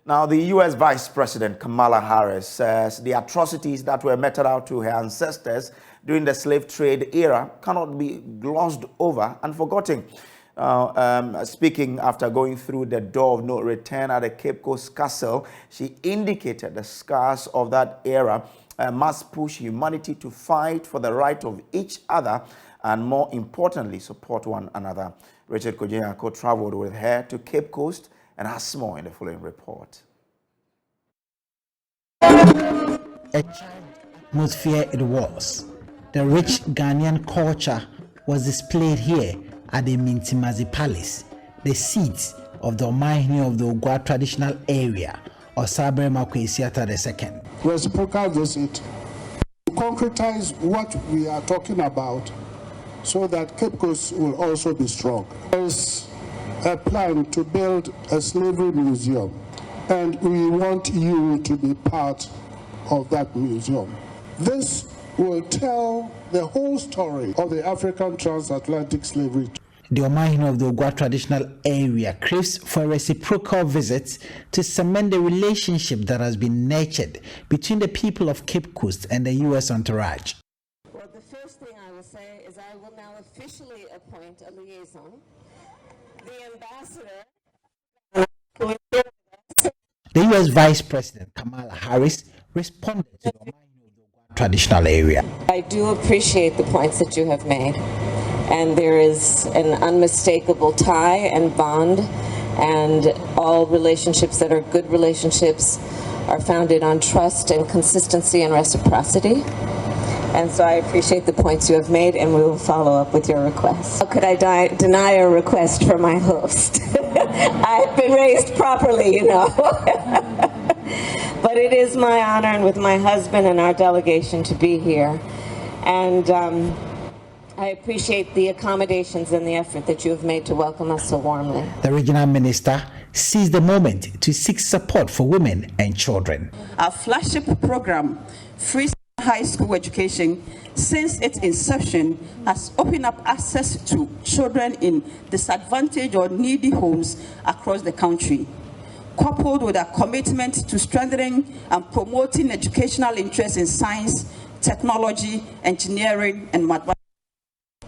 Now, the U.S. Vice President Kamala Harris says the atrocities that were meted out to her ancestors during the slave trade era cannot be glossed over and forgotten. Speaking after going through the door of no return at the Cape Coast Castle, she indicated the scars of that era must push humanity to fight for the right of each other and, more importantly, support one another. Richard Kojo traveled with her to Cape Coast and has more in the following report. A atmosphere it was. The rich Ghanaian culture was displayed here at the Mintimazi Palace, the seat of the Omahini of the Ogwa traditional area, Osabre Akwasidae II. Reciprocal visit to concretize what we are talking about so that Cape Coast will also be strong. There's a plan to build a slavery museum, and we want you to be part of that museum. This will tell the whole story of the African transatlantic slavery. The Omahini of the Ogwa traditional area craves for a reciprocal visit to cement the relationship that has been nurtured between the people of Cape Coast and the U.S. entourage. Well, the first thing I will say is I will now officially appoint a liaison. The ambassador. The U.S. Vice President Kamala Harris responded to the Omahini of the Ogwa traditional area. I do appreciate the points that you have made. And there is an unmistakable tie and bond, and all relationships that are good relationships are founded on trust and consistency and reciprocity. And so I appreciate the points you have made, and we will follow up with your request. How could I deny a request for my host? I've been raised properly, you know. But it is my honor, and with my husband and our delegation, to be here. And I appreciate the accommodations and the effort that you have made to welcome us so warmly. The regional minister seized the moment to seek support for women and children. Our flagship program, Free High School Education, since its inception, has opened up access to children in disadvantaged or needy homes across the country. Coupled with our commitment to strengthening and promoting educational interests in science, technology, engineering, and mathematics,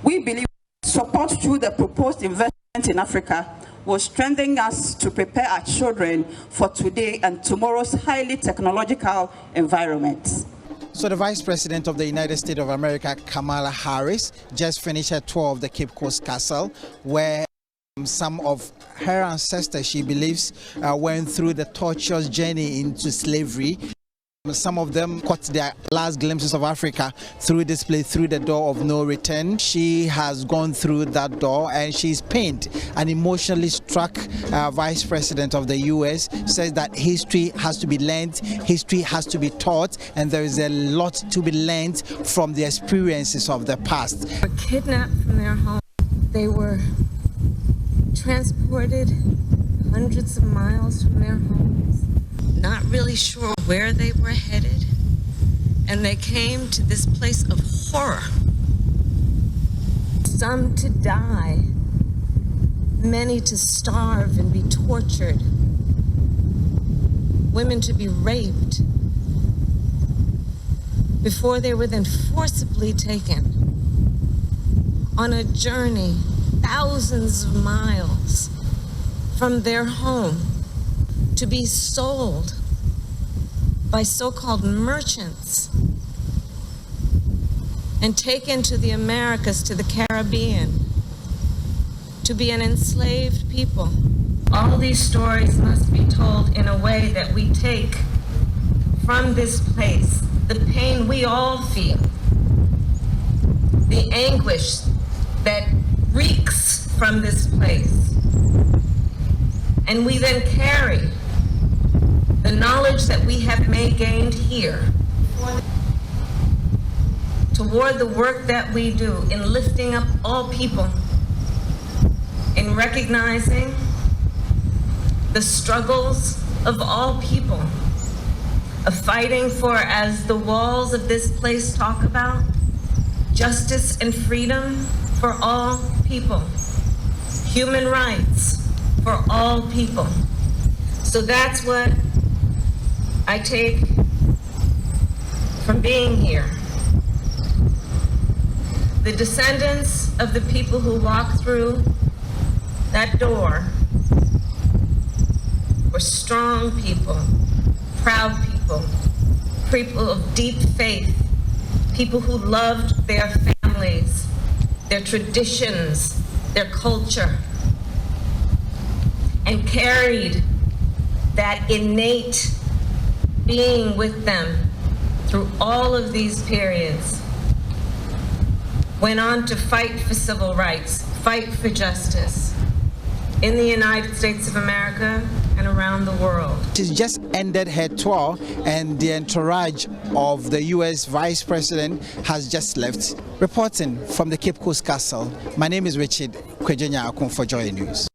we believe support through the proposed investment in Africa will strengthen us to prepare our children for today and tomorrow's highly technological environments. So the Vice President of the United States of America, Kamala Harris, just finished her tour of the Cape Coast Castle, where some of her ancestors, she believes, went through the tortuous journey into slavery. Some of them caught their last glimpses of Africa through this place, through the door of no return. She has gone through that door, and she's pained and emotionally struck. Vice President of the U.S. says that history has to be learned, history has to be taught, and there is a lot to be learned from the experiences of the past. They were kidnapped from their home. They were transported hundreds of miles from their homes, not really sure where they were headed, and they came to this place of horror. Some to die, many to starve and be tortured, women to be raped, before they were then forcibly taken on a journey thousands of miles from their home to be sold by so-called merchants and taken to the Americas, to the Caribbean, to be an enslaved people. All these stories must be told in a way that we take from this place the pain we all feel, the anguish that reeks from this place, and we then carry the knowledge that we have gained here toward the work that we do in lifting up all people, in recognizing the struggles of all people, of fighting for, as the walls of this place talk about, justice and freedom for all people, human rights for all people. So that's what I take from being here. The descendants of the people who walked through that door were strong people, proud people, people of deep faith, people who loved their families, their traditions, their culture, and carried that innate being with them through all of these periods. Went on to fight for civil rights, fight for justice in the United States of America and around the world. She's just ended her tour and the entourage of the U.S. Vice President has just left. Reporting from the Cape Coast Castle, my name is Richard Kojo for JoyNews.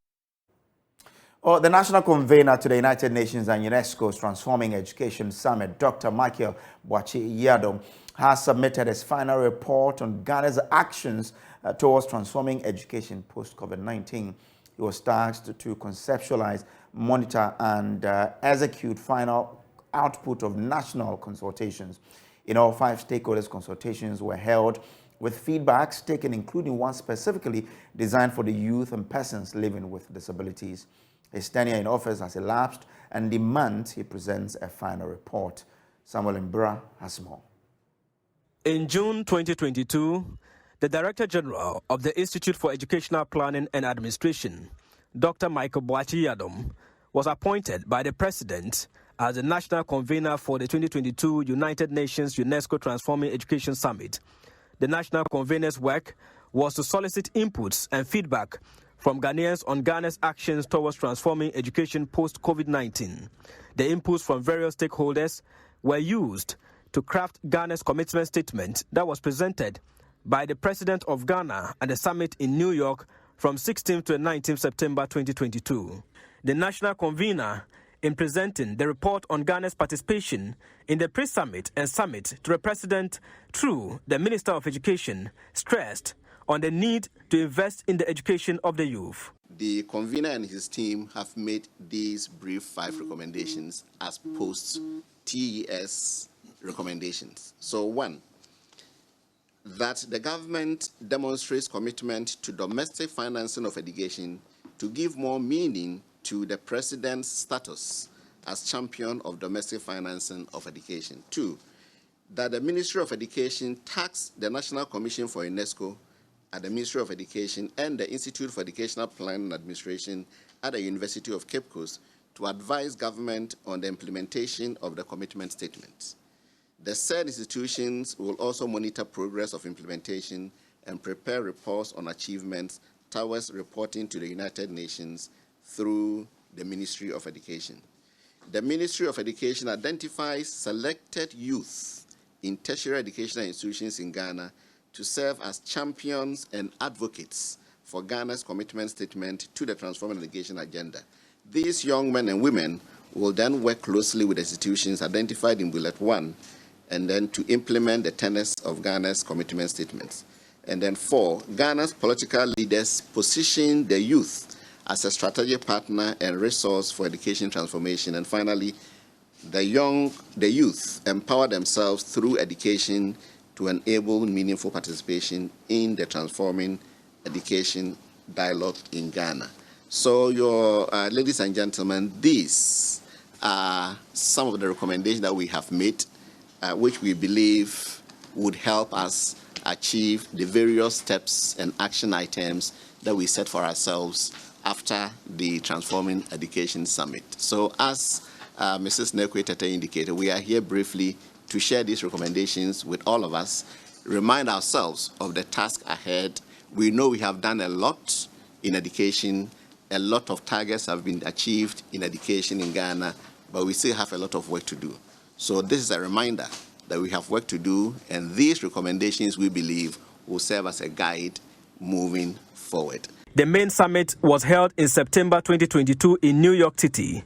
Oh, the National Convener to the United Nations and UNESCO's Transforming Education Summit, Dr. Michael Akwasidae, has submitted his final report on Ghana's actions towards transforming education post-COVID-19. He was tasked to conceptualize, monitor, and execute final output of national consultations. In all, 5 stakeholders consultations were held with feedbacks taken, including one specifically designed for the youth and persons living with disabilities. His tenure in office has elapsed and demands he presents a final report. Samuel Mbra has more. In June 2022, the Director General of the Institute for Educational Planning and Administration, Dr. Michael Akwasidae, was appointed by the President as the National Convener for the 2022 United Nations UNESCO Transforming Education Summit. The National Convener's work was to solicit inputs and feedback from Ghanaians on Ghana's actions towards transforming education post-COVID-19. The inputs from various stakeholders were used to craft Ghana's commitment statement that was presented by the President of Ghana at the summit in New York from 16 to 19 September 2022. The National Convener, in presenting the report on Ghana's participation in the pre-summit and summit to the President through the Minister of Education, stressed on the need to invest in the education of the youth. The convener and his team have made these brief 5 recommendations as post-TES recommendations. So 1, that the government demonstrates commitment to domestic financing of education to give more meaning to the President's status as champion of domestic financing of education. 2, that the Ministry of Education tax the National Commission for UNESCO at the Ministry of Education and the Institute for Educational Planning and Administration at the University of Cape Coast to advise government on the implementation of the commitment statements. The said institutions will also monitor progress of implementation and prepare reports on achievements towards reporting to the United Nations through the Ministry of Education. The Ministry of Education identifies selected youth in tertiary educational institutions in Ghana to serve as champions and advocates for Ghana's commitment statement to the Transforming Education Agenda. These young men and women will then work closely with institutions identified in Bullet 1 and then to implement the tenets of Ghana's commitment statements. And then 4, Ghana's political leaders position the youth as a strategic partner and resource for education transformation. And finally, the youth empower themselves through education to enable meaningful participation in the transforming education dialogue in Ghana. So, ladies and gentlemen, these are some of the recommendations that we have made, which we believe would help us achieve the various steps and action items that we set for ourselves after the Transforming Education Summit. So, as Mrs. Nekwe Tete indicated, we are here briefly to share these recommendations with all of us, remind ourselves of the task ahead. We know we have done a lot in education. A lot of targets have been achieved in education in Ghana, but we still have a lot of work to do. So this is a reminder that we have work to do, and these recommendations, we believe, will serve as a guide moving forward. The main summit was held in September 2022 in New York City.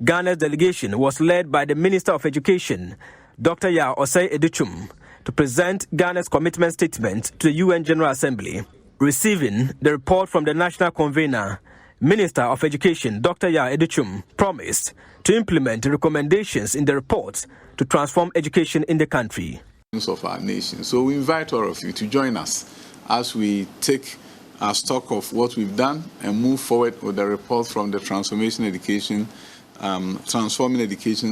Ghana's delegation was led by the Minister of Education, Dr. Yao Osei Edichum, to present Ghana's commitment statement to the UN General Assembly. Receiving the report from the National Convener, Minister of Education Dr. Yaa Edichum promised to implement the recommendations in the report to transform education in the country. Of our nation. So we invite all of you to join us as we take our stock of what we've done and move forward with the report from the Transforming Education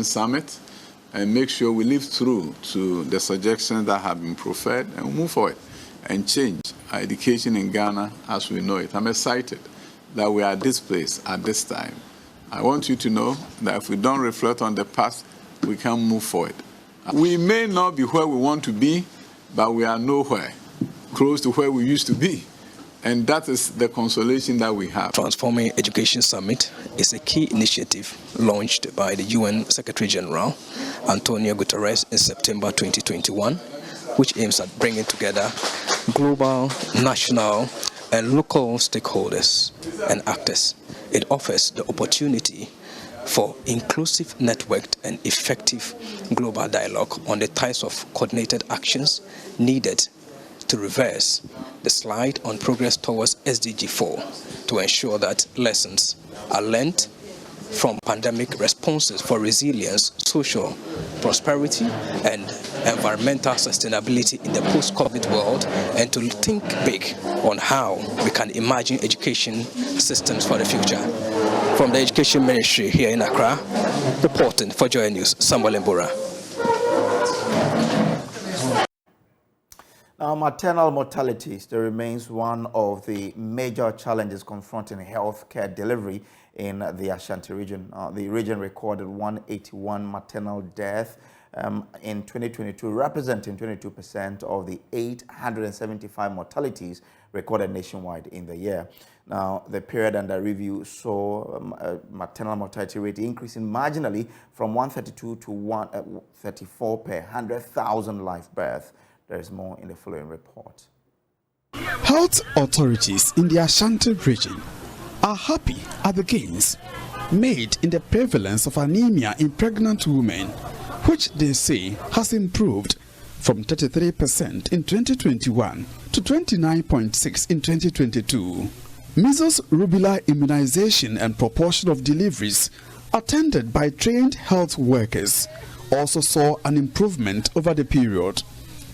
Summit, and make sure we live through to the suggestions that have been proffered and move forward and change our education in Ghana as we know it. I'm excited that we are at this place at this time. I want you to know that if we don't reflect on the past, we can't move forward. We may not be where we want to be, but we are nowhere close to where we used to be. And that is the consolation that we have. Transforming Education Summit is a key initiative launched by the UN Secretary General Antonio Guterres in September 2021, which aims at bringing together global, national, and local stakeholders and actors. It offers the opportunity for inclusive, networked, and effective global dialogue on the types of coordinated actions needed to reverse the slide on progress towards SDG 4 to ensure that lessons are learned from pandemic responses for resilience, social prosperity, and environmental sustainability in the post-COVID world, and to think big on how we can imagine education systems for the future. From the Education Ministry here in Accra, reporting for JoyNews, Samuel Mbura. Now, maternal mortality still remains one of the major challenges confronting healthcare delivery in the Ashanti region. The region recorded 181 maternal deaths in 2022, representing 22% of the 875 mortalities recorded nationwide in the year. Now, the period under review saw maternal mortality rate increasing marginally from 132 to 134 per 100,000 live births. There is more in the following report. Health authorities in the Ashanti region are happy at the gains made in the prevalence of anemia in pregnant women, which they say has improved from 33% in 2021 to 29.6% in 2022. Measles, rubella immunization and proportion of deliveries attended by trained health workers also saw an improvement over the period.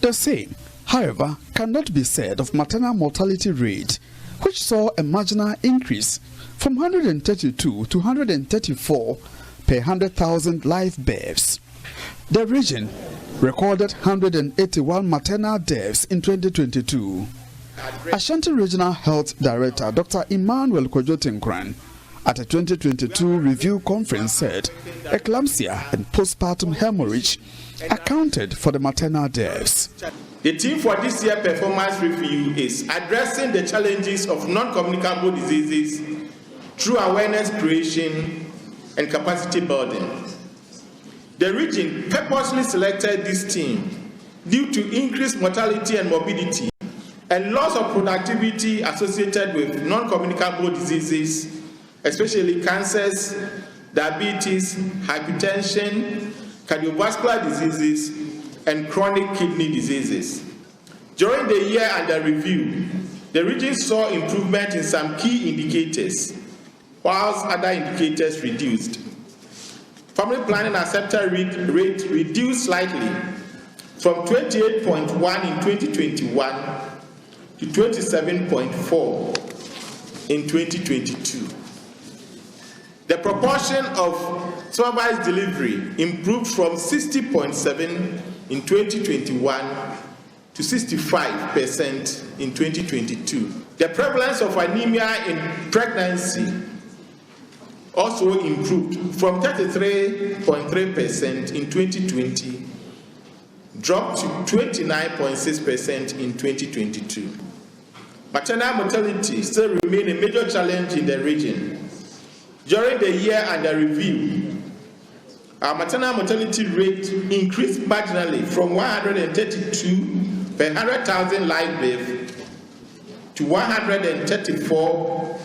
The same, however, cannot be said of maternal mortality rate, which saw a marginal increase from 132 to 134 per 100,000 live births. The region recorded 181 maternal deaths in 2022. Ashanti Regional Health Director Dr. Emmanuel Kojo at a 2022 review conference said eclampsia and postpartum hemorrhage accounted for the maternal deaths. The theme for this year's performance review is addressing the challenges of non-communicable diseases through awareness creation and capacity building. The region purposely selected this theme due to increased mortality and morbidity and loss of productivity associated with non-communicable diseases, especially cancers, diabetes, hypertension, cardiovascular diseases, and chronic kidney diseases. During the year under review, the region saw improvement in some key indicators, whilst other indicators reduced. Family planning acceptance rate reduced slightly from 28.1 in 2021 to 27.4 in 2022. The proportion of supervised delivery improved from 60.7 in 2021 to 65% in 2022. The prevalence of anemia in pregnancy also improved from 33.3% in 2020, dropped to 29.6% in 2022. Maternal mortality still remains a major challenge in the region. During the year under review, our maternal mortality rate increased marginally from 132 per 100,000 live births to 134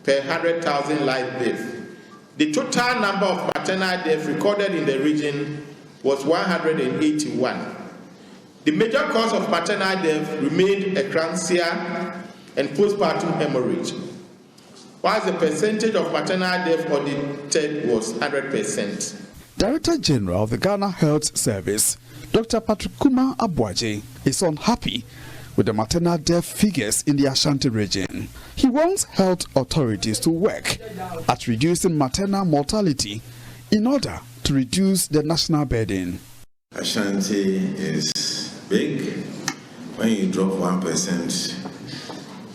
per 100,000 live births. The total number of maternal deaths recorded in the region was 181. The major cause of maternal death remained eclampsia and postpartum hemorrhage. whilst the percentage of maternal death audited was 100%. Director General of the Ghana Health Service, Dr. Patrick Kuma Abuaje, is unhappy with the maternal death figures in the Ashanti region. He wants health authorities to work at reducing maternal mortality in order to reduce the national burden. Ashanti is big. When you drop 1%,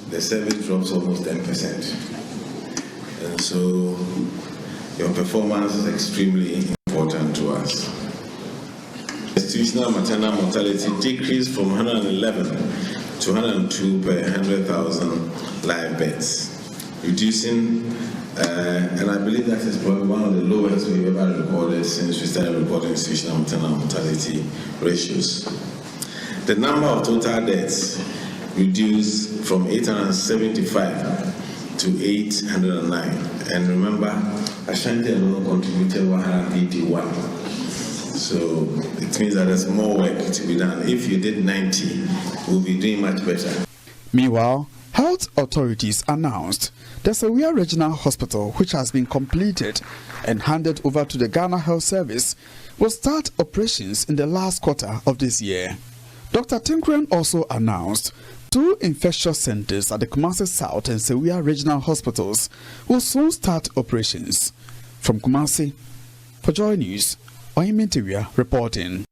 the service drops almost 10%. And so your performance is extremely important to us. Institutional maternal mortality decreased from 111 to 102 per 100,000 live births, reducing, and I believe that is probably one of the lowest we've ever recorded since we started recording institutional maternal mortality ratios. The number of total deaths reduced from 875 to 809. And remember, Ashanti alone contributed 181. So it means that there's more work to be done. If you did 90, we'll be doing much better. Meanwhile, health authorities announced the Sewia Regional Hospital, which has been completed and handed over to the Ghana Health Service, will start operations in the last quarter of this year. Dr. Tinkren also announced 2 infectious centers at the Kumasi South and Sewia Regional Hospitals will soon start operations. From Kumasi, for JoyNews, Oyementiwia reporting.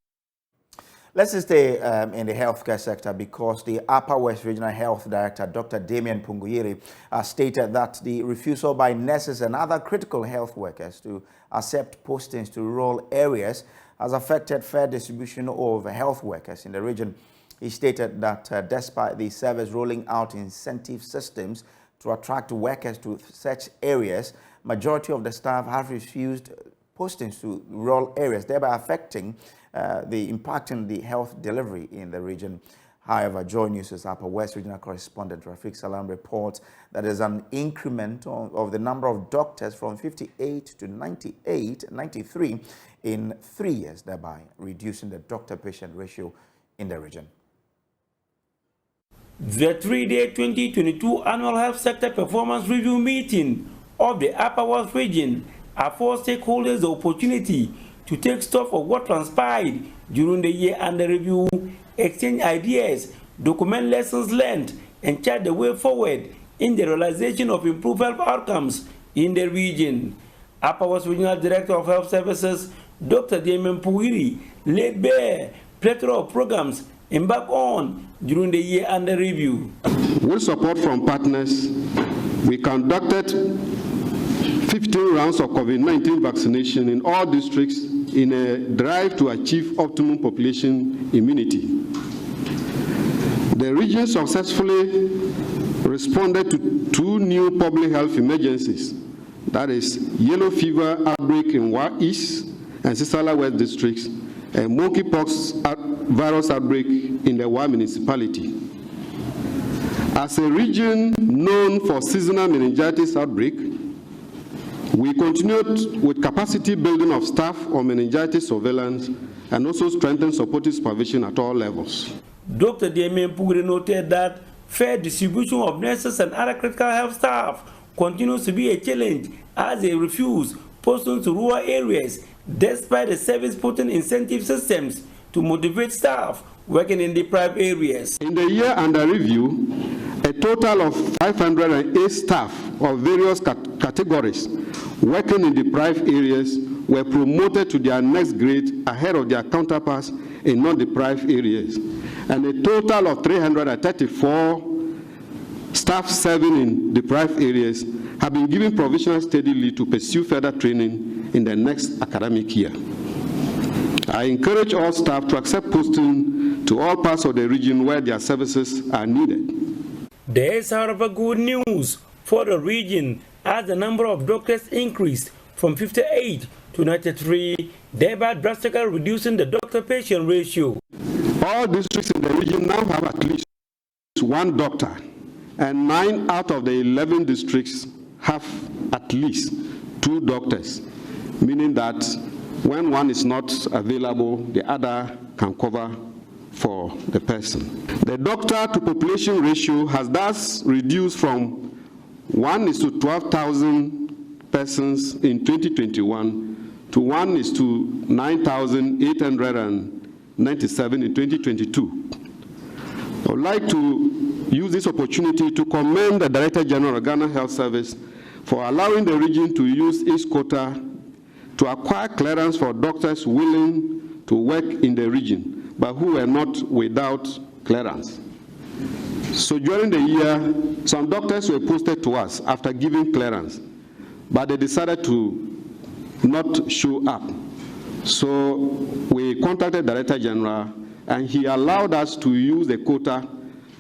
Let's stay in the healthcare sector because the Upper West Regional Health Director, Dr. Damien Punguyiri, stated that the refusal by nurses and other critical health workers to accept postings to rural areas has affected fair distribution of health workers in the region. He stated that despite the service rolling out incentive systems to attract workers to such areas, majority of the staff have refused postings to rural areas, thereby affecting impacting the health delivery in the region. However, JoyNews' Upper West Regional correspondent Rafiq Salam reports that there's an increment of the number of doctors from 58 to 93 in 3 years, thereby reducing the doctor-patient ratio in the region. The 3-day 2022 Annual Health Sector Performance Review meeting of the Upper West Region affords stakeholders the opportunity to take stock of what transpired during the year under review, exchange ideas, document lessons learned, and chart the way forward in the realization of improved health outcomes in the region. Upper West Regional Director of Health Services, Dr. Damien Punguyiri, laid bare plethora of programs embarked on during the year under review. With support from partners, we conducted 15 rounds of COVID-19 vaccination in all districts in a drive to achieve optimum population immunity. The region successfully responded to 2 new public health emergencies, that is yellow fever outbreak in Wa East and Sisala West districts, and monkeypox virus outbreak in the Wa municipality. As a region known for seasonal meningitis outbreak, we continued with capacity building of staff on meningitis surveillance and also strengthened supportive supervision at all levels. Dr. Damien Punguyiri noted that fair distribution of nurses and other critical health staff continues to be a challenge as they refuse posting to rural areas despite the service putting incentive systems to motivate staff working in deprived areas. In the year under review, a total of 508 staff of various categories working in deprived areas were promoted to their next grade ahead of their counterparts in non-deprived areas. And a total of 334 staff serving in deprived areas have been given provisional study leave to pursue further training in the next academic year. I encourage all staff to accept posting to all parts of the region where their services are needed. There is, however, good news for the region as the number of doctors increased from 58 to 93, thereby drastically reducing the doctor-patient ratio. All districts in the region now have at least 1 doctor, and 9 out of the 11 districts have at least 2 doctors, meaning that when one is not available, the other can cover for the person. The doctor to population ratio has thus reduced from 1 is to 12,000 persons in 2021 to 1 is to 9,897 in 2022. I would like to use this opportunity to commend the Director General of Ghana Health Service for allowing the region to use its quota to acquire clearance for doctors willing to work in the region, but who were not without clearance. So during the year, some doctors were posted to us after giving clearance, but they decided to not show up. So we contacted the Director General, and he allowed us to use the quota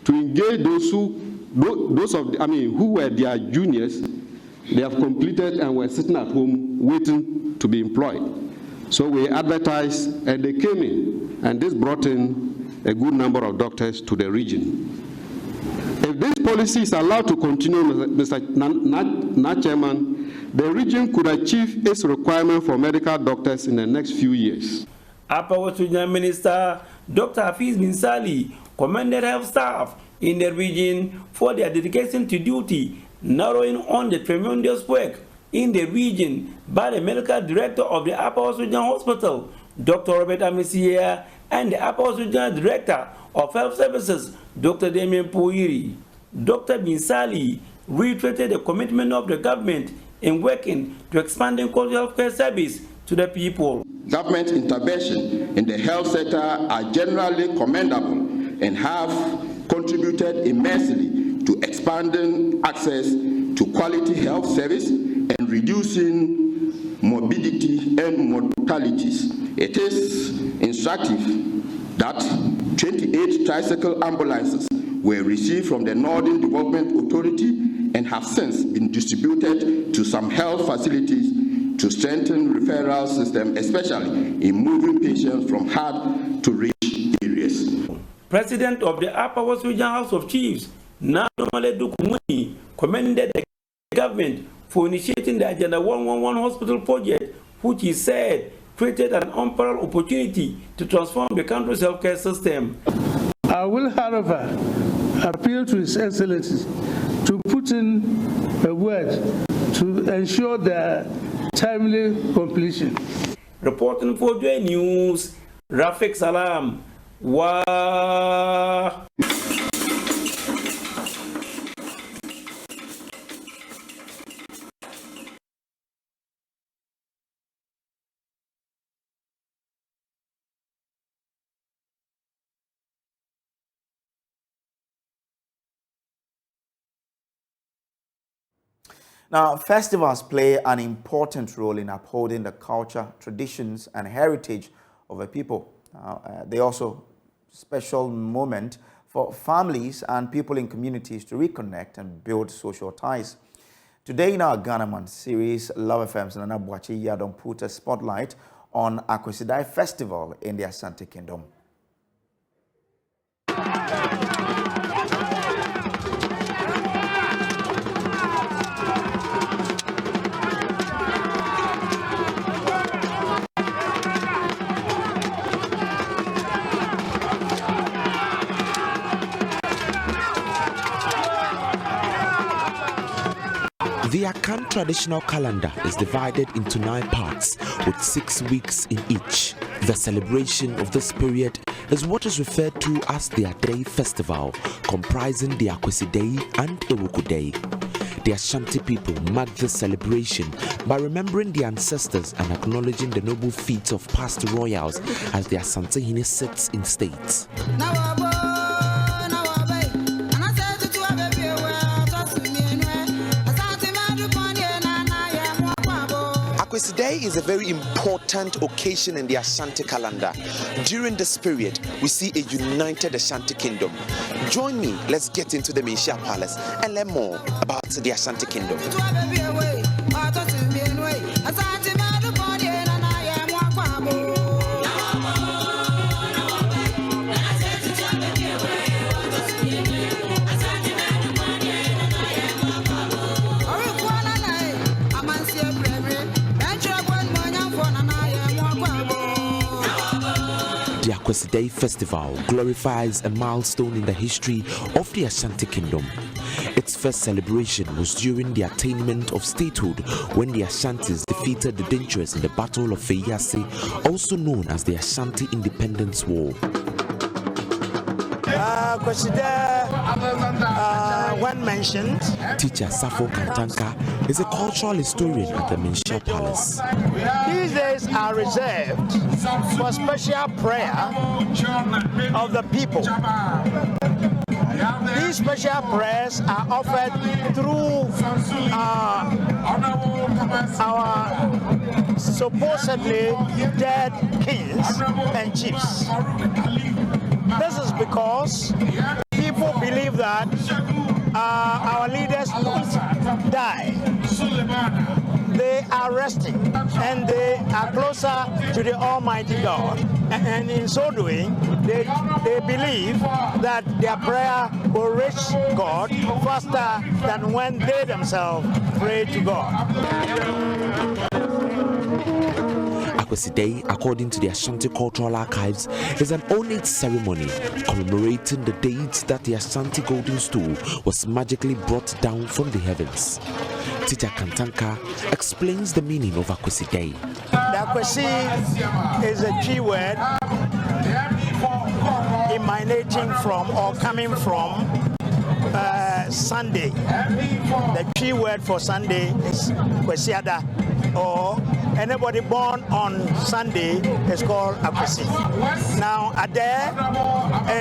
to engage those who were their juniors. They have completed and were sitting at home waiting to be employed. So we advertised, and they came in, and this brought in a good number of doctors to the region. If this policy is allowed to continue, Mr. Chairman, the region could achieve its requirement for medical doctors in the next few years. Akwasidae Minister Dr. Hafiz bin Sali commended health staff in the region for their dedication to duty, narrowing on the tremendous work in the region by the medical director of the Akwasidae Hospital, Dr. Robert Amisia, and the Akwasidae Director of Health Services, Dr. Damien Puiri. Dr. bin Sali reiterated the commitment of the government in working to expanding quality healthcare service to the people. Government intervention in the health sector are generally commendable and have contributed immensely to expanding access to quality health service and reducing morbidity and mortalities. It is instructive that 28 tricycle ambulances were received from the Northern Development Authority and have since been distributed to some health facilities to strengthen referral system, especially in moving patients from hard-to-reach areas. President of the Akwasidae House of Chiefs, Nadomale Dukumuni, commended the government for initiating the Agenda 111 Hospital project, which he said created an unparalleled opportunity to transform the country's healthcare system. I will, however, appeal to His Excellency to put in a word to ensure their timely completion. Reporting for JoyNews, Rafik Salam. Wow. Now, festivals play an important role in upholding the culture, traditions, and heritage of a people. They also special moment for families and people in communities to reconnect and build social ties. Today in our Ghana Month series, Love FM's Nana Akwasidae put a spotlight on Akwasidae Festival in the Ashanti Kingdom. The Akan traditional calendar is divided into 9 parts with 6 weeks in each. The celebration of this period is what is referred to as the Akwasidae Festival, comprising the Akwasidae and Ewukudae. The Ashanti people mark this celebration by remembering their ancestors and acknowledging the noble feats of past royals as the Asante Hine sits in state. Akwasidae is a very important occasion in the Ashanti calendar. During this period, we see a united Ashanti kingdom. Join me, let's get into the Menchia Palace and learn more about the Ashanti kingdom. The Akwasidae Festival glorifies a milestone in the history of the Ashanti Kingdom. It week's first celebration was during the attainment of statehood when the Ashantis defeated the Dangerous in the Battle of Feyase, also known as the Ashanti Independence War. Akwasidae, when mentioned. Teacher Safo Kantanka is a cultural historian at the Menchia Palace. These days are reserved for special prayer of the people. These special prayers are offered through our supposedly dead kings and chiefs. This is because people believe that our leaders don't die. They are resting and they are closer to the Almighty God. And in so doing, they believe that their prayer will reach God faster than when they themselves pray to God. Akwasidae, according to the Ashanti Cultural Archives, is an ornate ceremony commemorating the dates that the Ashanti golden stool was magically brought down from the heavens. Teacher Kantanka explains the meaning of Akwasidae. The Akwasi is a G word emanating from or coming from Sunday. The G word for Sunday is Kwasiada, or anybody born on Sunday is called Akwasi. Now, Ade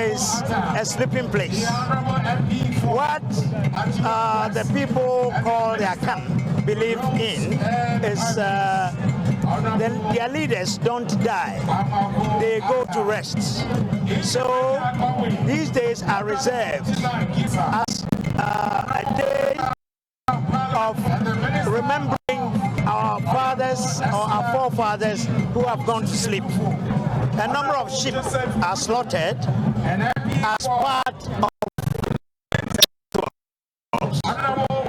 is a sleeping place. What the people call their Akan believe in is their leaders don't die, they go to rest. So these days are reserved as a day of remembering our fathers or our forefathers who have gone to sleep. A number of sheep are slaughtered as part of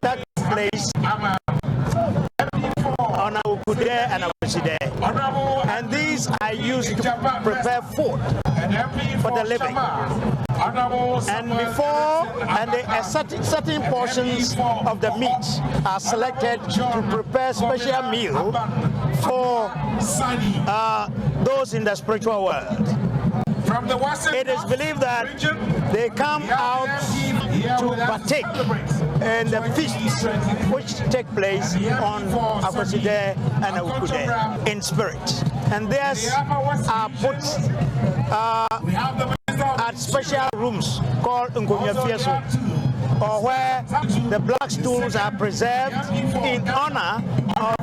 that place on Akwasidae and Akwasidae. And these are used to prepare food for the living. And certain portions of the meat are selected to prepare special meal for those in the spiritual world. It is believed that they come out to partake in the feasts which take place on Akwasidae and Akwasidae in spirit. And theirs are put at special rooms called Nkomyafieso, or where the black stools are preserved in honor of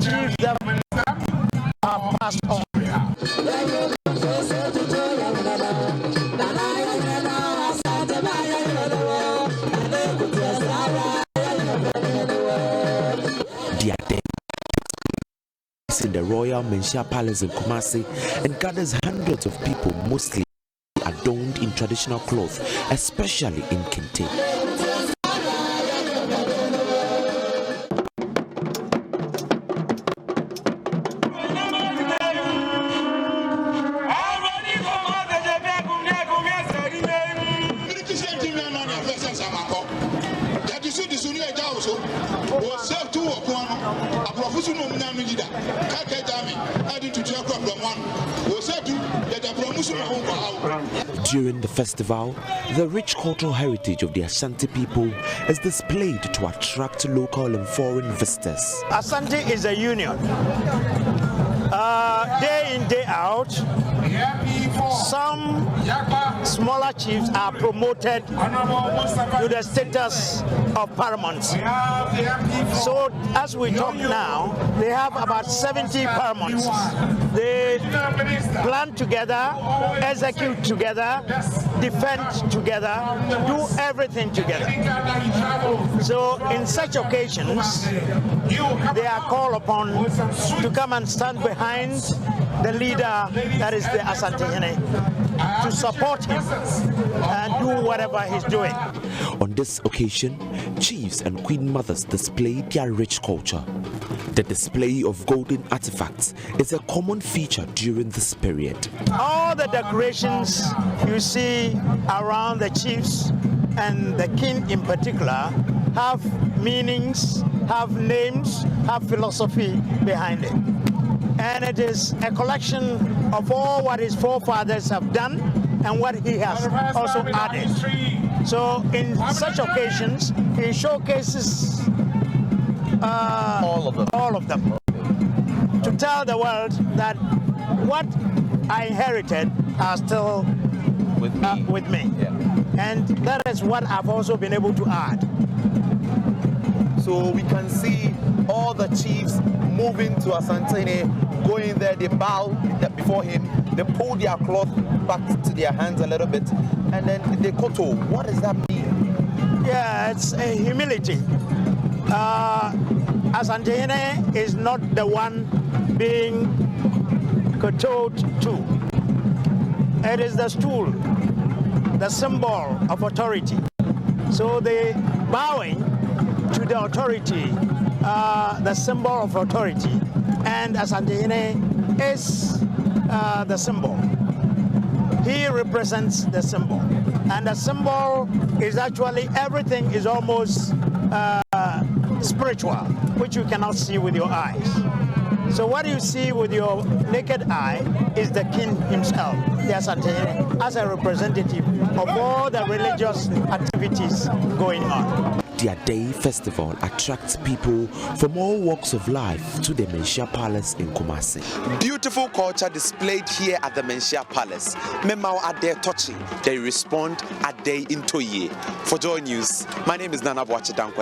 chiefs that have passed on. In the Royal Menchia Palace in Kumasi and gathers hundreds of people, mostly adorned in traditional clothes, especially in Kente. During the festival, the rich cultural heritage of the Ashanti people is displayed to attract local and foreign visitors. Ashanti is a union. Day in, day out, some smaller chiefs are promoted to the status of paramount. So as we talk now, they have about 70 paramounts. They plan together, execute together, defend together, do everything together. So in such occasions, they are called upon to come and stand behind the leader, that is the Asante Hene, to support him and do whatever he's doing. On this occasion, chiefs and queen mothers displayed their rich culture. The display of golden artifacts is a common feature during this period. All the decorations you see around the chiefs and the kin in particular have meanings, have names, have philosophy behind it. And it is a collection of all what his forefathers have done and what he has also added. So in such occasions, he showcases all of them to tell the world that what I inherited are still with me. Yeah. And that is what I've also been able to add. So we can see all the chiefs moving to Ashanti, going there, they bow before him, they pull their cloth back to their hands a little bit, and then they koto. What does that mean? Yeah, it's a humility. Ashanti is not the one being kotoed to. It is the stool, the symbol of authority. So the bowing to the authority, the symbol of authority, and Ashanti is the symbol. He represents the symbol, and the symbol is actually everything is almost spiritual, which you cannot see with your eyes. So what you see with your naked eye is the king himself, the Ashanti, as a representative of all the religious activities going on. The Akwasidae Festival attracts people from all walks of life to the Menchia Palace in Kumasi. Beautiful culture displayed here at the Menchia Palace. Memao Ade Tochi, they respond Ade Intoye. For Joy News, my name is Nana Akwasidae.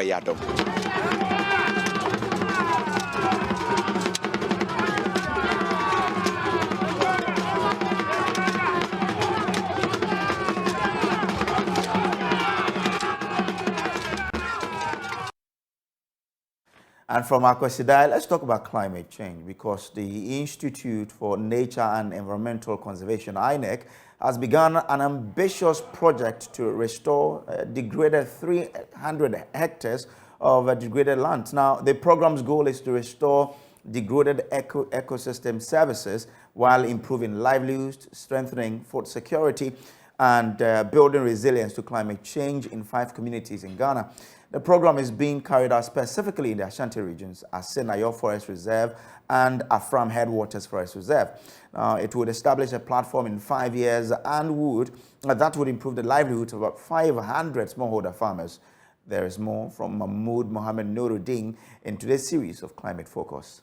And from Akwasidae, let's talk about climate change, because the Institute for Nature and Environmental Conservation, INEC, has begun an ambitious project to restore degraded 300 hectares of degraded land. Now, the program's goal is to restore degraded ecosystem services while improving livelihoods, strengthening food security, and building resilience to climate change in 5 communities in Ghana. The program is being carried out specifically in the Ashanti regions, Asenayo Forest Reserve and Afram Headwaters Forest Reserve. It would establish a platform in 5 years and that would improve the livelihoods of about 500 smallholder farmers. There is more from Mahmoud Mohammed Nuruddin in today's series of Climate Focus.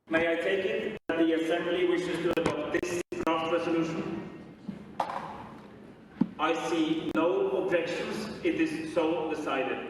May I take it that the Assembly wishes to adopt this draft resolution? I see no objections. It is so decided.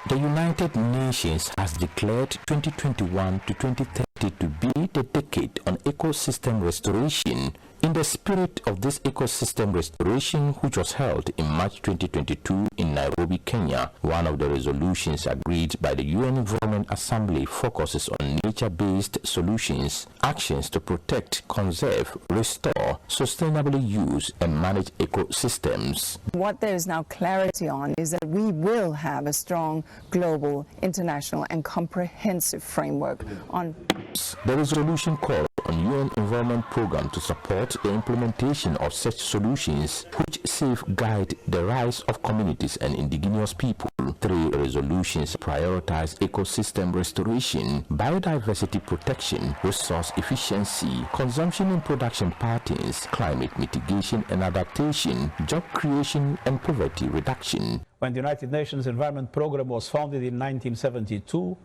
The United Nations has declared 2021 to 2030 to be the decade on ecosystem restoration. In the spirit of this ecosystem restoration, which was held in March 2022 in Nairobi, Kenya, one of the resolutions agreed by the UN Environment Assembly focuses on nature-based solutions, actions to protect, conserve, restore, sustainably use and manage ecosystems. What there is now clarity on is that we will have a strong global, international and comprehensive framework on. The resolution called on UN Environment Program to support the implementation of such solutions which safeguard the rights of communities and indigenous people. 3 resolutions prioritize ecosystem restoration, biodiversity protection, resource efficiency, consumption and production patterns, climate mitigation and adaptation, job creation and poverty reduction. When the United Nations Environment Program was founded in 1972,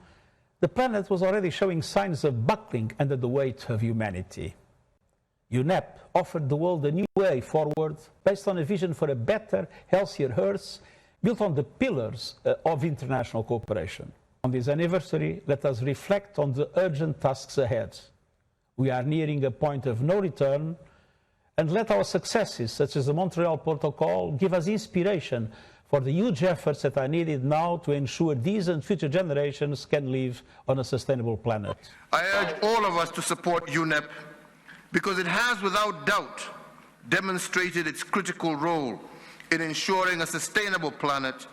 the planet was already showing signs of buckling under the weight of humanity. UNEP offered the world a new way forward based on a vision for a better, healthier Earth built on the pillars of international cooperation. On this anniversary, let us reflect on the urgent tasks ahead. We are nearing a point of no return, and let our successes, such as the Montreal Protocol, give us inspiration for the huge efforts that are needed now to ensure these and future generations can live on a sustainable planet. I urge all of us to support UNEP because it has without doubt demonstrated its critical role in ensuring a sustainable planet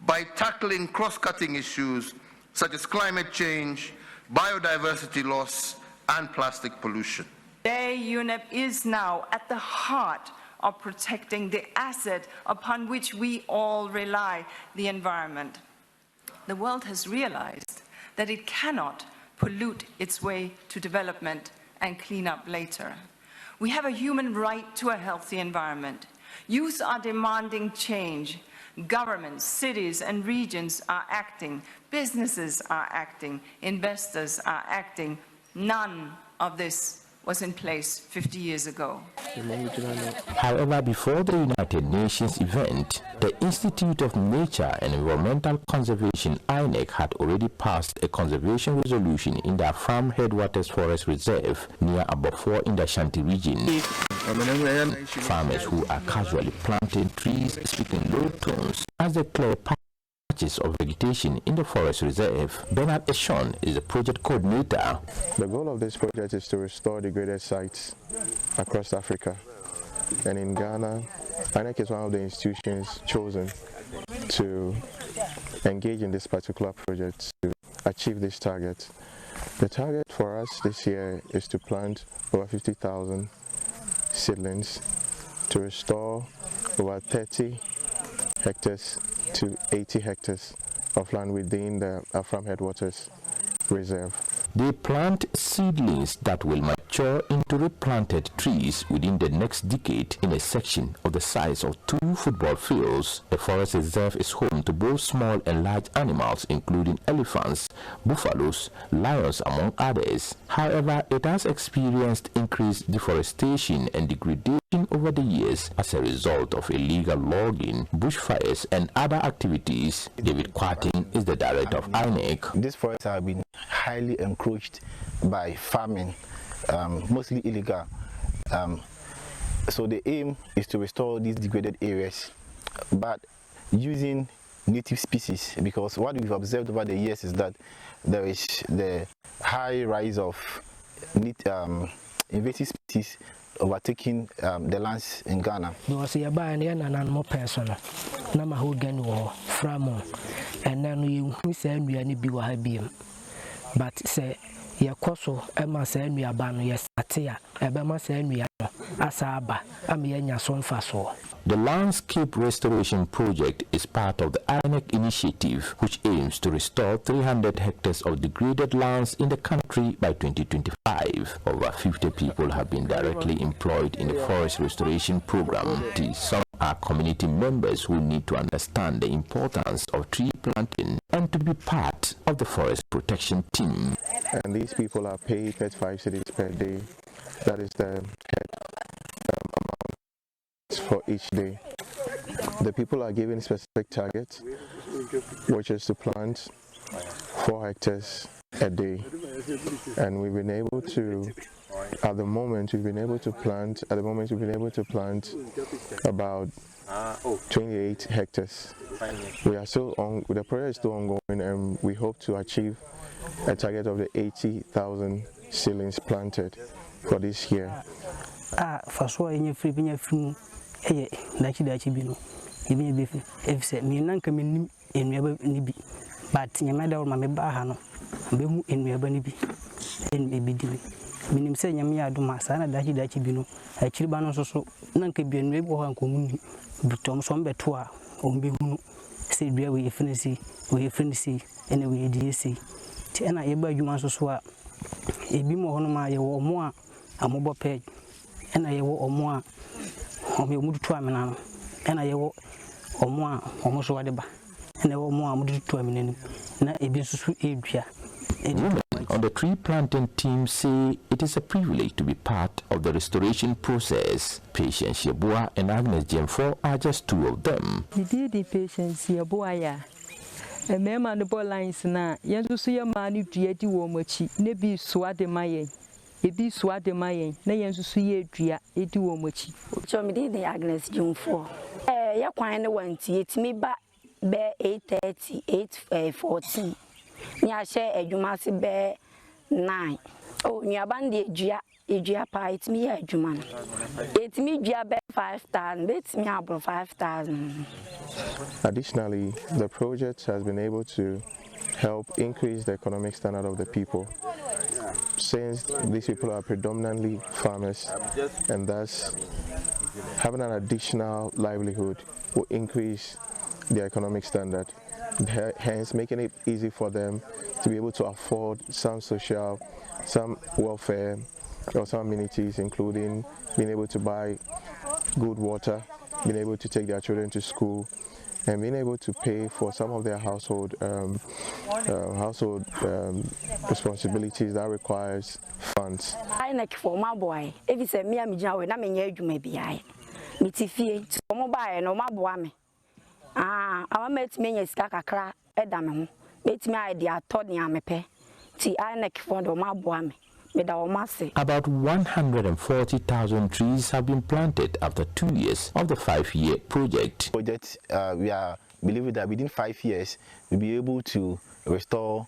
by tackling cross-cutting issues such as climate change, biodiversity loss, and plastic pollution. Today, UNEP is now at the heart of protecting the asset upon which we all rely, the environment. The world has realized that it cannot pollute its way to development and clean up later. We have a human right to a healthy environment. Youth are demanding change. Governments, cities, and regions are acting. Businesses are acting. Investors are acting. None of this was in place 50 years ago. However, before the United Nations event, the Institute of Nature and Environmental Conservation (INEC) had already passed a conservation resolution in the Farm Headwaters Forest Reserve near Abofor in the Ashanti region. Farmers who are casually planting trees speak in low tones as they clear patches of vegetation in the forest reserve. Bernard Eshon is the project coordinator. The goal of this project is to restore degraded sites across Africa. And in Ghana, INEC is one of the institutions chosen to engage in this particular project to achieve this target. The target for us this year is to plant over 50,000 seedlings to restore over 30 hectares to 80 hectares of land within the Farm Headwaters Reserve. They plant seedlings that will mature into replanted trees within the next decade in a section of the size of 2 football fields. The forest reserve is home to both small and large animals, including elephants, buffaloes, lions, among others. However, it has experienced increased deforestation and degradation over the years as a result of illegal logging, bushfires, and other activities. David Kwating is the director of INEC. These forests have been highly encroached by farming, mostly illegal. So the aim is to restore these degraded areas, but using native species, because what we've observed over the years is that there is the high rise of invasive species overtaking the lands in Ghana. But say Yakoso, Emma Sanu Abano, yes, Atea, Abama Sanu Asaba, Amianya Son Faso. The Landscape Restoration Project is part of the INEC initiative, which aims to restore 300 hectares of degraded lands in the country by 2025. Over 50 people have been directly employed in the forest restoration program. Some are community members who need to understand the importance of tree planting and to be part of the forest protection team. And these people are paid 35 cedis per day. That is the head amount for each day. The people are given specific targets, which is to plant 4 hectares a day. And we've been able to, at the moment we've been able to plant about 28 hectares. We are still on, the project is still ongoing, and we hope to achieve a target of the 80,000 seedlings planted for this year. For sure, in your free bino, if said me coming in never nibi, but your mother or my bahano, Bemu in Yabanibi, and maybe doing. Minim say Yamia do Masana Dachi bino, a chilbano so Nanka be neighbor and community, but Tom Sombe Toa, on Bimu, say where we finissy, and we DSC. Tiana Eba Jumanso Swa, a bimo honoma, or more, a mobile page, and I or more, or me would try man, and I or more, almost whatever, and I will more to a minute, not a business area. Women on the tree planting team say it is a privilege to be part of the restoration process. Patience Yabua and Agnes Jemfo are just 2 of them. The Patience Yabua, a member on the ball lines now, Yanzusuya Mani Diati Womochi, Nebi Swade Maye, Ebi Swade Maye, Nayanzusuya Dria, Eti Womochi. Show me the Agnes Jemfo. Ya quite one tea, it's me back bear 8:30, 8:14. Nya share a jumasi bear 9. Oh, nya bandi jia Ijuapa, it's me a Juman. It's me Jabba 5,000, it's me about 5,000. Additionally, the project has been able to help increase the economic standard of the people, since these people are predominantly farmers, and thus having an additional livelihood will increase their economic standard, hence making it easy for them to be able to afford some social, some welfare, or some amenities, including being able to buy good water, being able to take their children to school, and being able to pay for some of their household responsibilities that requires funds. I like for my boy. If it's a me, I'm going to me be I. Mitifie, so buy no my boy. I met me a skakakra, Edam. Met me idea, Tony, I'm a pay. Tea, I like for my boy. About 140,000 trees have been planted after 2 years of the 5-year project. We are believing that within 5 years we'll be able to restore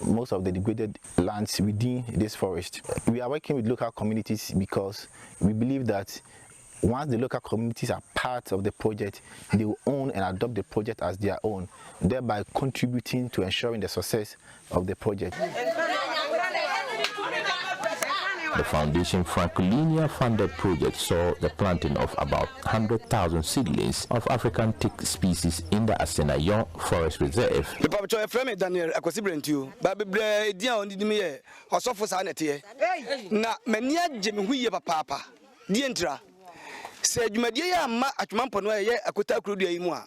most of the degraded lands within this forest. We are working with local communities because we believe that once the local communities are part of the project, they will own and adopt the project as their own, thereby contributing to ensuring the success of the project. The Foundation Franklinian funded project saw the planting of about 100,000 seedlings of African teak species in the Asenayon Forest Reserve. The Papa Frame Daniel Akwasidae, Baby Dia on the Mie, or Sofos Anete. Na Mania Jimmy Papa, Dientra. Said you may ma at Mampono, Akuta Crudia Imua.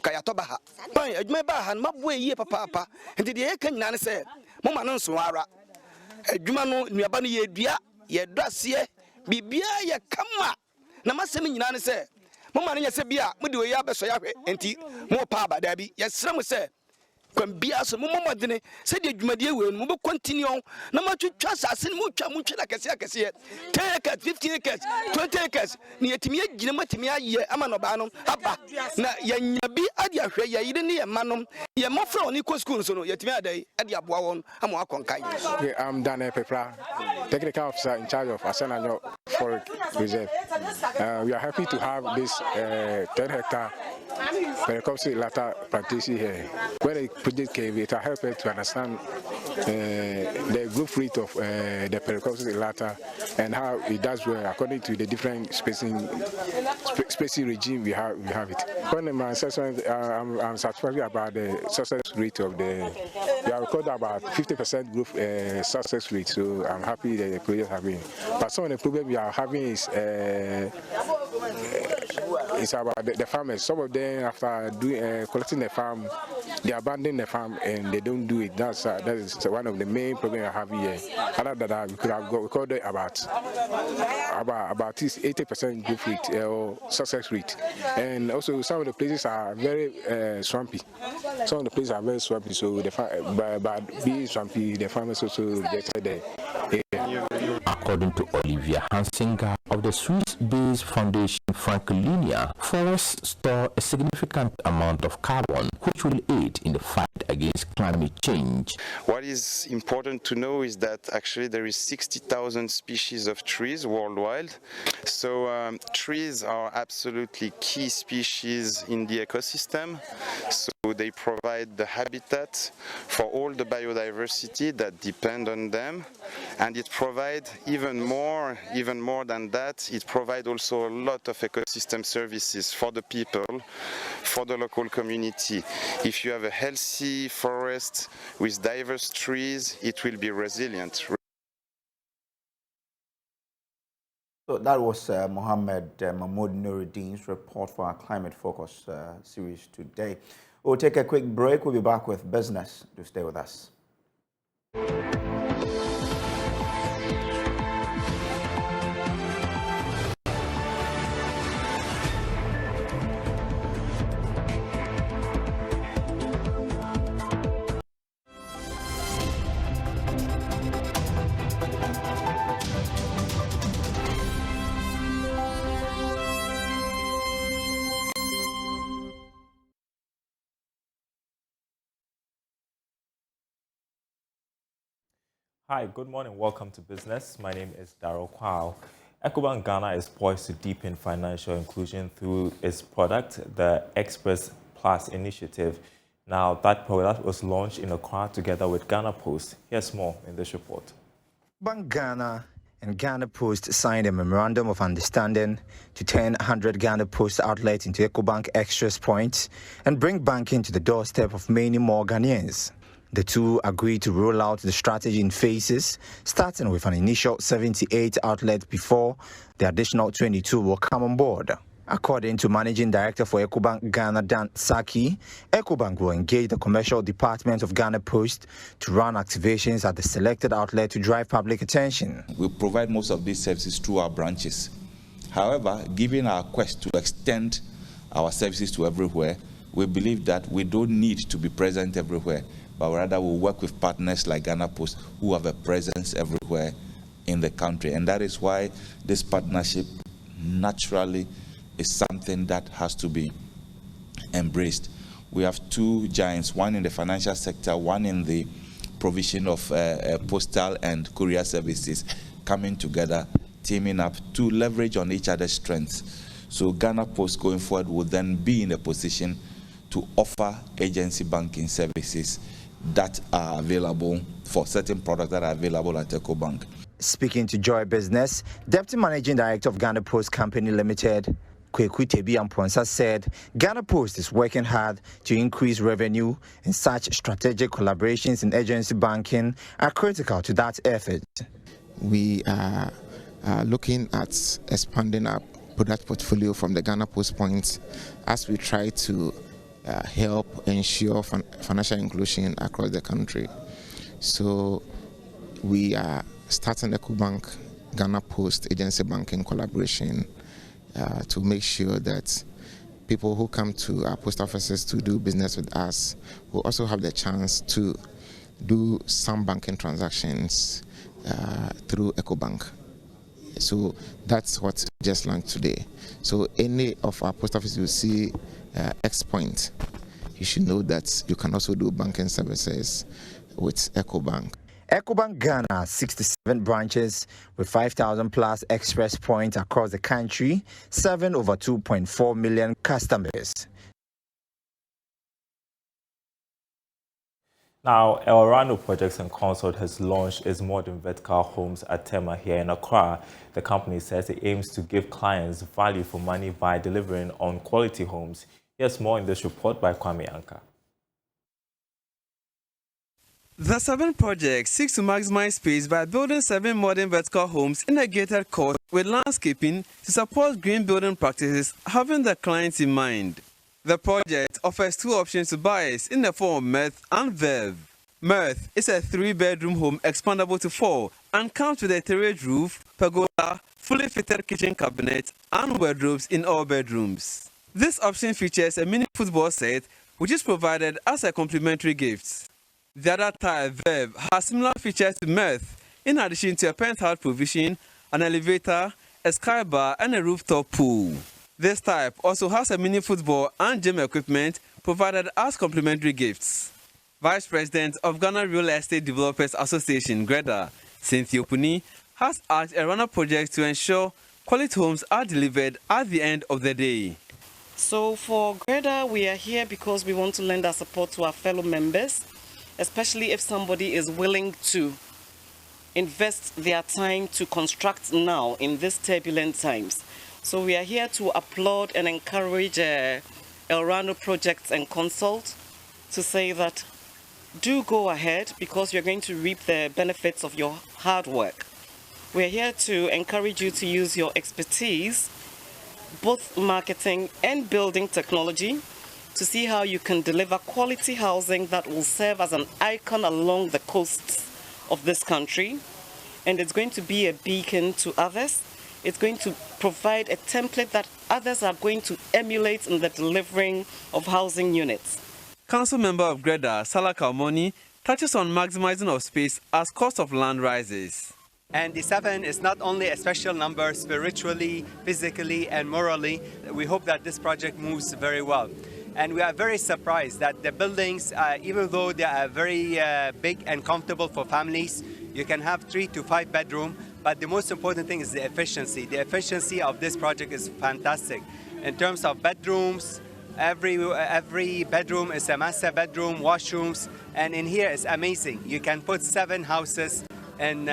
Kayatobaha. Pine, Admeba, and Mabwe ye papa, and the Ekan Nana said, Mama non Suara. Jumano Niabani ye drasie, Bibia ye kama. Namasemi Nana said, Mamma Sebia, Mudu Yabasoya, and tea, more papa, Dabby, yes, some say. When Bias Mumma Dene said the Jumadia will continue. No much trust us in much like a circus yet. 10 acres, 15 acres, 20 acres, near Timia, Ginamatimia, ye Amanobano, Abba. Na Yabi Adia, ye didn't near Manum, ye Mofro on equal schools, so yet me a day, Adia Bowan, Amoaconkai. I'm Dane Pepra, technical officer in charge of Ashanti Forest Reserve. We are happy to have this 10-hectare Pericopsis lata plantation here. When the project came, it helped us to understand the growth rate of the Pericopsis lata and how it does well according to the different spacing regime we have it. When my assessment, I'm satisfied about the success rate of the. We have recorded about 50% growth success rate, so I'm happy that the project have been. But some of the problems we are having is. It's about the farmers. Some of them, after doing collecting the farm, they abandon the farm and they don't do it. That is one of the main problems I have here. Other than that, we could have recorded about this 80% growth rate or success rate. And also, some of the places are very swampy. Some of the places are very swampy. So, by being swampy, the farmers also rejected the area. According to Olivia Hansinger of the Swiss-based Foundation Franklinian, forests store a significant amount of carbon, which will aid in the fight against climate change. What is important to know is that actually there is 60,000 species of trees worldwide. So trees are absolutely key species in the ecosystem. So they provide the habitat for all the biodiversity that depend on them, and it provides even more than that. It provides also a lot of ecosystem services for the people, for the local community. If you have a healthy forest with diverse trees, it will be resilient. So that was Mohammed Mahmoud Nuruddin's report for our Climate Focus series today. We'll take a quick break. We'll be back with business. Do stay with us. Hi, good morning. Welcome to Business. My name is Darryl Kwao. EcoBank Ghana is poised to deepen financial inclusion through its product, the Express Plus initiative. Now, that product was launched in Accra together with Ghana Post. Here's more in this report. Bank Ghana and Ghana Post signed a memorandum of understanding to turn 100 Ghana Post outlets into EcoBank Express points and bring banking to the doorstep of many more Ghanaians. The two agreed to roll out the strategy in phases, starting with an initial 78 outlets before the additional 22 will come on board. According to Managing Director for EcoBank Ghana, Dan Saki, EcoBank will engage the commercial department of Ghana Post to run activations at the selected outlet to drive public attention. We provide most of these services through our branches. However, given our quest to extend our services to everywhere, we believe that we don't need to be present everywhere, but rather we'll work with partners like Ghana Post who have a presence everywhere in the country. And that is why this partnership naturally is something that has to be embraced. We have two giants, one in the financial sector, one in the provision of postal and courier services, coming together, teaming up to leverage on each other's strengths. So Ghana Post going forward will then be in a position to offer agency banking services that are available for certain products that are available at EcoBank. Speaking to Joy Business, Deputy Managing Director of Ghana Post Company Limited, Kweku Tebi Amponsa, said Ghana Post is working hard to increase revenue, and such strategic collaborations in agency banking are critical to that effort. We are looking at expanding our product portfolio from the Ghana Post points as we try to help ensure financial inclusion across the country. So we are starting EcoBank Ghana Post agency banking collaboration to make sure that people who come to our post offices to do business with us will also have the chance to do some banking transactions through EcoBank. So that's what just launched today. So any of our post offices you see X point, you should know that you can also do banking services with EcoBank. EcoBank Ghana has 67 branches with 5,000 plus express points across the country, serving over 2.4 million customers. Now, Elrano Projects and Consult has launched its modern vertical homes at Tema here in Accra. The company says it aims to give clients value for money by delivering on quality homes. Here's more in this report by Kwame Anka. The 7 projects seek to maximize space by building 7 modern vertical homes in a gated court with landscaping to support green building practices, having the clients in mind. The project offers 2 options to buyers in the form of Mirth and Verve. Mirth is a 3-bedroom home expandable to 4 and comes with a terraced roof, pergola, fully fitted kitchen cabinet, and wardrobes in all bedrooms. This option features a mini football set, which is provided as a complimentary gift. The other type, Verve, has similar features to Mirth, in addition to a penthouse provision, an elevator, a sky bar, and a rooftop pool. This type also has a mini football and gym equipment provided as complimentary gifts. Vice President of Ghana Real Estate Developers Association, GREDA, Cynthia Opuni, has asked Elrano Projects to ensure quality homes are delivered at the end of the day. So for GREDA, we are here because we want to lend our support to our fellow members, especially if somebody is willing to invest their time to construct now in these turbulent times. So we are here to applaud and encourage Elrano Projects and Consult to say that do go ahead because you're going to reap the benefits of your hard work. We're here to encourage you to use your expertise, both marketing and building technology, to see how you can deliver quality housing that will serve as an icon along the coasts of this country. And it's going to be a beacon to others. It's going to provide a template that others are going to emulate in the delivering of housing units. Council member of GREDA, Salah Kalmoni, touches on maximizing of space as cost of land rises. And the 7 is not only a special number spiritually, physically, and morally. We hope that this project moves very well. And we are very surprised that the buildings, even though they are very big and comfortable for families, You can have 3 to 5 bedroom, but the most important thing is the efficiency. The efficiency of this project is fantastic. In terms of bedrooms, every bedroom is a master bedroom, washrooms, and in here it's amazing. You can put 7 houses in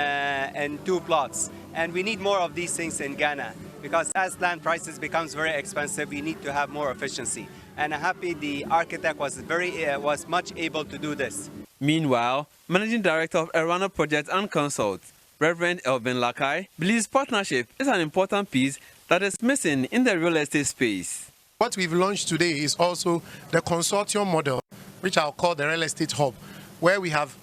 2 plots. And we need more of these things in Ghana, because as land prices becomes very expensive, we need to have more efficiency. And I'm happy the architect was much able to do this. Meanwhile, Managing Director of Erana Project and Consult, Reverend Elvin Lakai, believes partnership is an important piece that is missing in the real estate space. What we've launched today is also the consortium model, which I'll call the real estate hub, where we have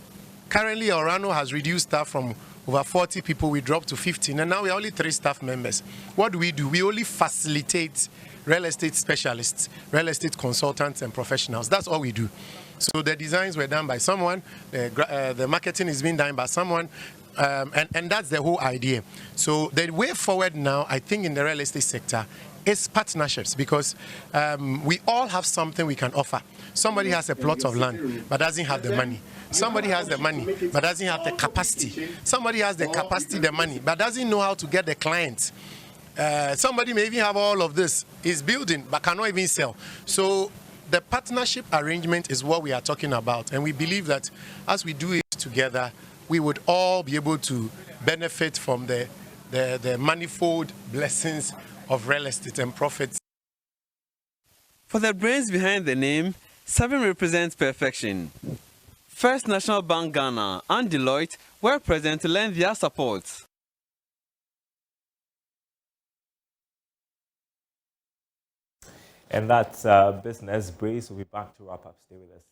currently Orano has reduced staff from over 40 people, we dropped to 15, and now we're only 3 staff members. What do? We only facilitate real estate specialists, real estate consultants and professionals. That's all we do. So the designs were done by someone, the marketing is being done by someone, and that's the whole idea. So the way forward now, I think, in the real estate sector is partnerships, because we all have something we can offer. Somebody has a plot of land but doesn't have the money. Somebody has the money but doesn't have the capacity. Somebody has the capacity, the money, but doesn't know how to get the clients. Somebody may even have all of this, is building but cannot even sell. So the partnership arrangement is what we are talking about, and we believe that as we do it together, we would all be able to benefit from the manifold blessings of real estate and profits. For the brains behind the name, 7 represents perfection. First National Bank Ghana and Deloitte were present to lend their support. And that's business. Brace will be back to wrap up. Stay with us.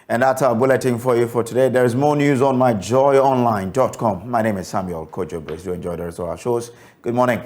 And that's our bulletin for you for today. There is more news on myjoyonline.com. My name is Samuel Kojo. Do enjoy the rest of our shows. Good morning.